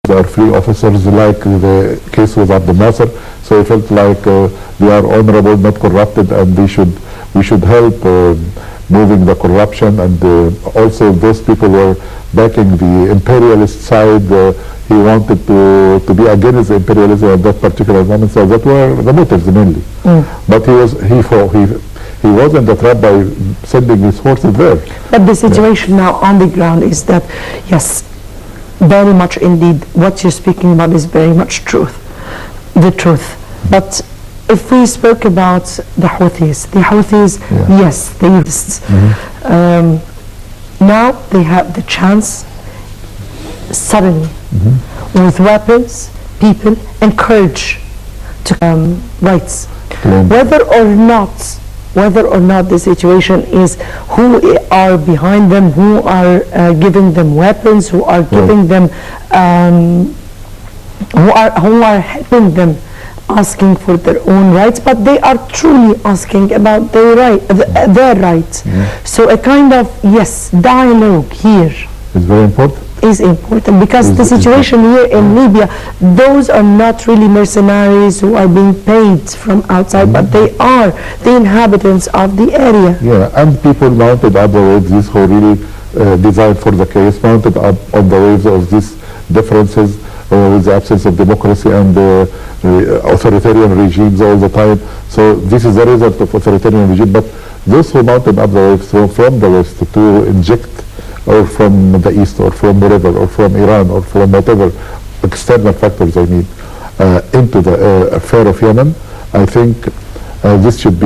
are free officers, like the case with Abdel Nasser. So he felt like they are honorable, not corrupted, and we should help moving the corruption. And also those people were backing the imperialist side. He wanted to be against imperialism at that particular moment. So that were the motives mainly. But he was in the trap by sending his forces there. But the situation now on the ground is that, yes, very much indeed, what you're speaking about is very much the truth. But if we spoke about the Houthis, yes, they exist. Now they have the chance, suddenly, with weapons, people, and courage to rights. Whether or not the situation is who are behind them, who are giving them weapons, who are giving them, who are helping them, asking for their own rights, but they are truly asking about their rights. So a kind of, yes, dialogue here is very important. Is important because the situation here in Libya, those are not really mercenaries who are being paid from outside, but they are the inhabitants of the area. Yeah, and people mounted up the waves, these who really designed for the case, mounted up on the waves of these differences with the absence of democracy and authoritarian regimes all the time. So this is the result of authoritarian regime. But those who mounted up the waves from the west to inject, or from the east, or from wherever, or from Iran, or from whatever external factors I mean, into the affair of Yemen, I think this should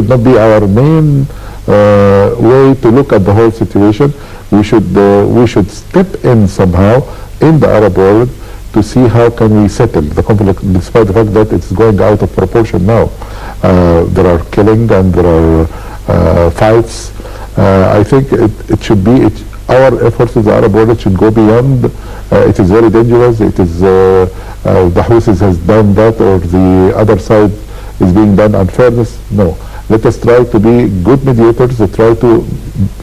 not be our main way to look at the whole situation. We should step in somehow in the Arab world to see how can we settle the conflict, despite the fact that it's going out of proportion now. There are killing and there are fights. I think it should be, our efforts in the Arab world should go beyond. It is very dangerous. It is the Houthis has done that, or the other side is being done unfairness. No, let us try to be good mediators, to try to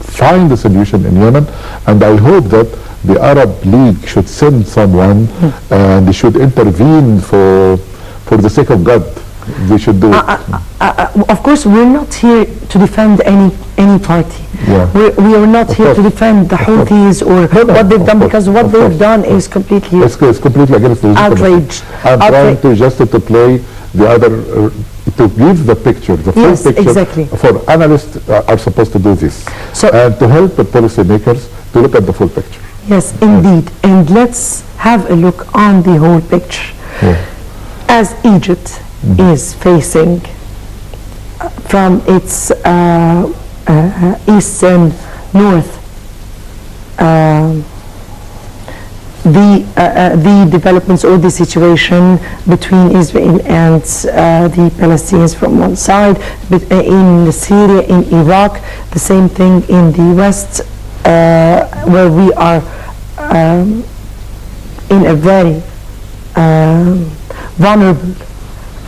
find a solution in Yemen, and I hope that the Arab League should send someone and they should intervene for the sake of God. They should do it. Of course, we're not here to defend any party. Yeah. We are not here to defend the Houthis or what they've done, because what they've done is completely it's completely against the outrage. I'm trying to just to play the other, to give the picture, the full picture. Exactly. For analysts are supposed to do this, so, and to help the policymakers to look at the full picture. Yes, indeed. And let's have a look on the whole picture. As Egypt is facing from its east and north the developments or the situation between Israel and the Palestinians from one side, in Syria, in Iraq, the same thing in the west, where we are in a very vulnerable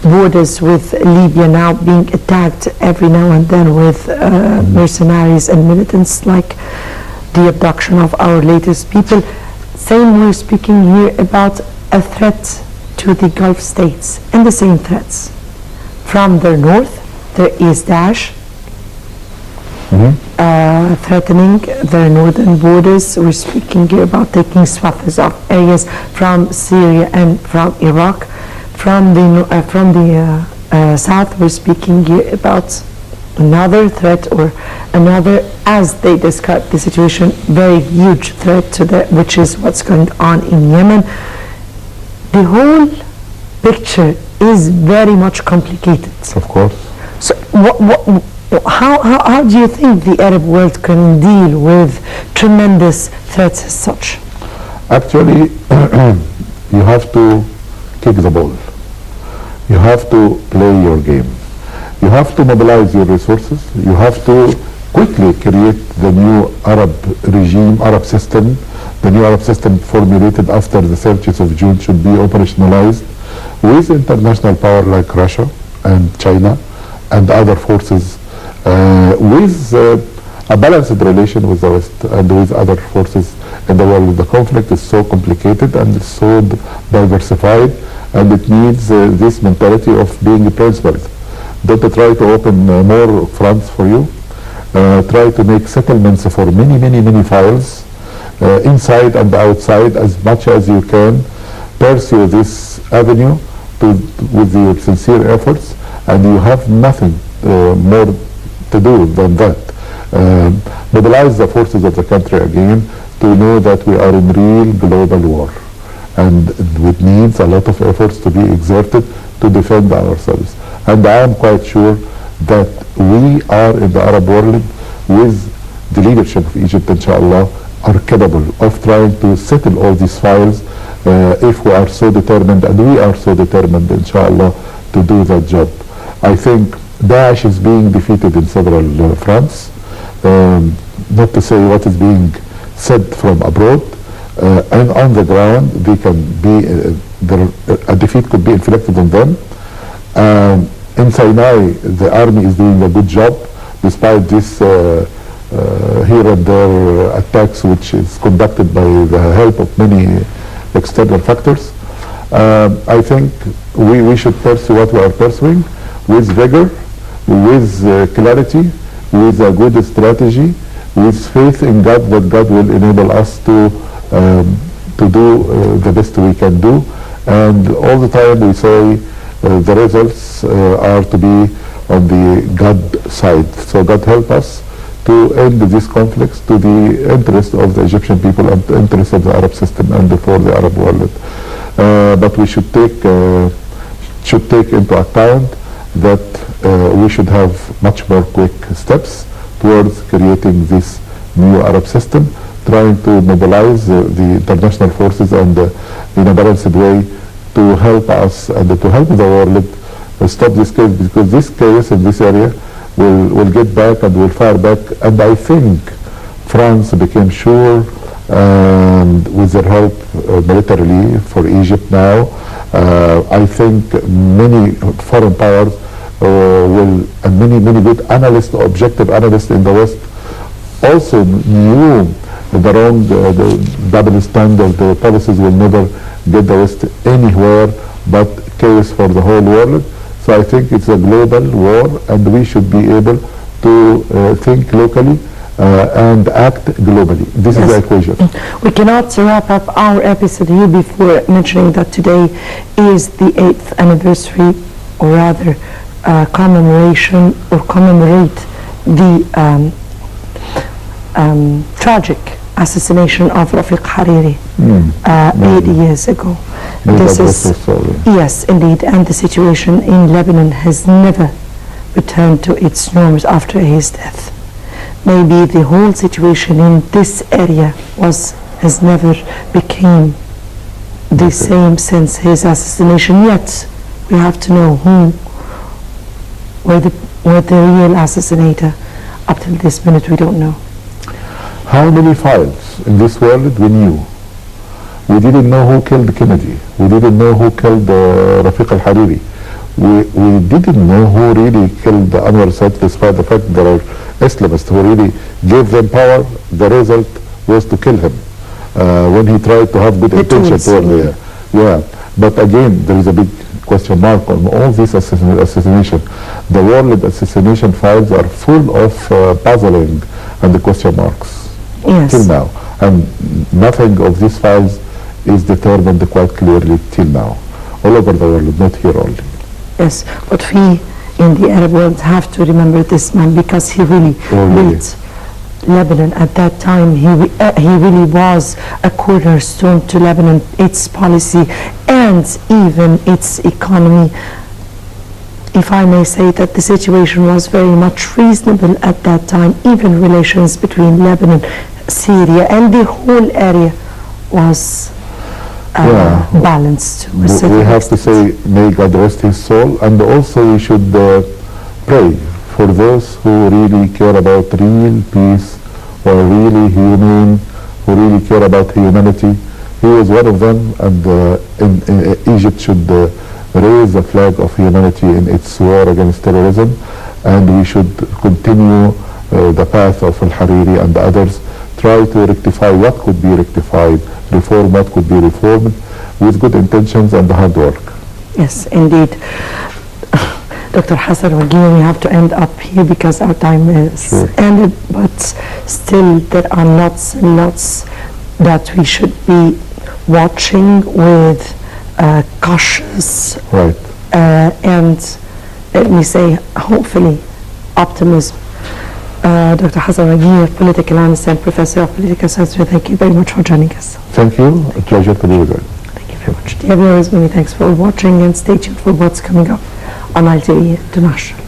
borders with Libya now being attacked every now and then with mercenaries and militants, like the abduction of our latest people. Same, we're speaking here about a threat to the Gulf states, and the same threats. From the north, there is Daesh threatening their northern borders. We're speaking here about taking swaths of areas from Syria and from Iraq. From the south, we're speaking here about another threat, or another, as they describe the situation, very huge threat to which is what's going on in Yemen. The whole picture is very much complicated. Of course. So how do you think the Arab world can deal with tremendous threats as such? Actually, you have to kick the ball. You have to play your game. You have to mobilize your resources. You have to quickly create the new Arab regime, Arab system. The new Arab system formulated after the 30th of June should be operationalized with international power like Russia and China and other forces, with a balanced relation with the West and with other forces in the world. The conflict is so complicated and it's so diversified, and it needs this mentality of being principled. Don't try to open more fronts for you. Try to make settlements for many files, inside and outside, as much as you can. Pursue this avenue with your sincere efforts, and you have nothing more to do than that. Mobilize the forces of the country again to know that we are in real global war, and it needs a lot of efforts to be exerted to defend ourselves. And I am quite sure that we are in the Arab world, with the leadership of Egypt, inshallah, are capable of trying to settle all these files if we are so determined, and we are so determined, inshallah, to do that job. I think Daesh is being defeated in several fronts. Not to say what is being said from abroad, and on the ground they can be a defeat could be inflicted on them. In Sinai, the army is doing a good job despite this here and there attacks, which is conducted by the help of many external factors. I think we should pursue what we are pursuing with vigor, with clarity, with a good strategy, with faith in God that God will enable us to do the best we can do. And all the time we say the results are to be on the God side. So God help us to end these conflicts to the interest of the Egyptian people and the interest of the Arab system and for the Arab world. But we should take into account that we should have much more quick steps towards creating this new Arab system, trying to mobilize the international forces and in a balanced way to help us and to help the world stop this case, because this case in this area will get back and will fire back. And I think France became sure, and with their help militarily for Egypt now, I think many foreign powers will, and many good analysts, objective analysts in the West, also knew the wrong, the double standard, the policies will never get the West anywhere but chaos for the whole world. So I think it's a global war, and we should be able to think locally and act globally. This is the equation. We cannot wrap up our episode here before mentioning that today is the 8th anniversary, or rather commemorate the tragic assassination of Rafiq Hariri 8 years ago. This is, yes, indeed, and the situation in Lebanon has never returned to its norms after his death. Maybe the whole situation in this area has never became the same since his assassination. Yet we have to know who were the real assassinator. Up till this minute, we don't know. How many files in this world we knew? We didn't know who killed Kennedy. We didn't know who killed Rafiq al-Hariri. We didn't know who really killed Anwar Sadat, despite the fact there are Islamists who really gave them power. The result was to kill him when he tried to have good intention toward the But again, there is a big question mark on all these assassination. The world assassination files are full of puzzling and the question marks till now, and nothing of these files is determined quite clearly till now, all over the world, not here only. Yes, but we in the Arab world have to remember this man, because he really built Lebanon at that time. He really was a cornerstone to Lebanon, its policy and even its economy. If I may say that the situation was very much reasonable at that time. Even relations between Lebanon, Syria and the whole area was balanced. We have to say, may God rest his soul, and also we should pray for those who really care about real peace, or really humane, who really care about humanity. He was one of them, and in Egypt should raise the flag of humanity in its war against terrorism, and we should continue the path of al-Hariri and others try to rectify what could be rectified, reform what could be reformed, with good intentions and hard work. Yes, indeed. Dr. Hassan Wagir, we have to end up here because our time is ended, but still there are lots and lots that we should be watching with cautious and let me say hopefully optimism. Dr. Hassan Wagir, political analyst and professor of political science, thank you very much for joining us. Thank you. A pleasure to be with you. Thank you very much. Dear viewers, many thanks for watching and stay tuned for what's coming up on Nile TV International.